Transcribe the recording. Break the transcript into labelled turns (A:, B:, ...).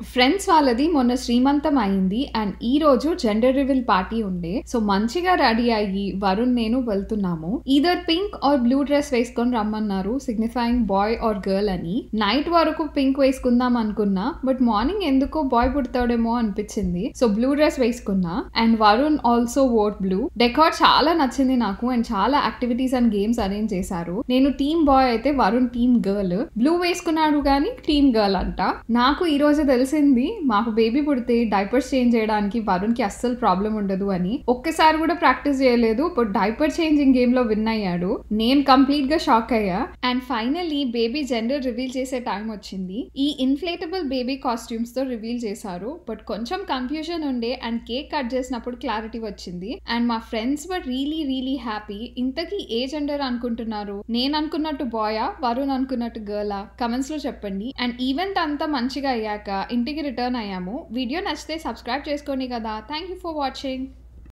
A: Friends వాళ్ళది మొన్న శ్రీమంతం అయింది అండ్ ఈ రోజు జెండర్ రివీల్ పార్టీ ఉండే. సో మంచిగా రెడీ అయ్యి వరుణ్ నేను వెళ్తున్నాము. Either pink or blue dress వేసుకొని రమ్మన్నారు, సిగ్నిఫైయింగ్ బాయ్ ఆర్ గర్ల్ అని. నైట్ వరకు పింక్ వేసుకుందాం అనుకున్నా, బట్ మార్నింగ్ ఎందుకో బాయ్ పుడతాడేమో అనిపించింది. సో బ్లూ డ్రెస్ వేసుకున్నా and Varun also vote blue. Decor చాలా నచ్చింది నాకు అండ్ చాలా యాక్టివిటీస్ అండ్ గేమ్స్ అరేంజ్ చేశారు. నేను టీమ్ బాయ్ అయితే వరుణ్ టీమ్ గర్ల్. బ్లూ వేసుకున్నాడు కానీ టీమ్ గర్ల్ అంట. నాకు ఈ రోజు తెలిసింది మాకు బేబీ పుడితే డైపర్స్ చేంజ్ చేయడానికి వరుణ్ కి అస్సలు ప్రాబ్లం ఉండదు అని. ఒక్కసారి కూడా ప్రాక్టీస్ చేయలేదు, బట్ డైపర్ చేంజింగ్ గేమ్ లో విన్ అయ్యాడు. నేను కంప్లీట్ గా షాక్ అయ్యా. And finally baby gender reveal చేసే టైం వచ్చింది. ఈ ఇన్ఫ్లేటబుల్ బేబీ కాస్ట్యూమ్స్ తో రివీల్ చేశారు, బట్ కొంచెం కన్ఫ్యూజన్ ఉండే అండ్ కేక్ కట్ చేసినప్పుడు క్లారిటీ వచ్చింది. అండ్ మా ఫ్రెండ్స్ వర్ రియలీ హ్యాపీ. ఇంతకీ ఏ జెండర్ అనుకుంటున్నారు? నేను అనుకున్నట్టు బాయా, వరుణ్ అనుకున్నట్టు గర్లా? కమెంట్స్ లో చెప్పండి. అండ్ ఈవెంట్ అంతా మంచిగా అయ్యాక ఇంటికి రిటర్న్ అయ్యాము. వీడియో నచ్చితే సబ్స్క్రైబ్ చేసుకోండి కదా. Thank you for watching.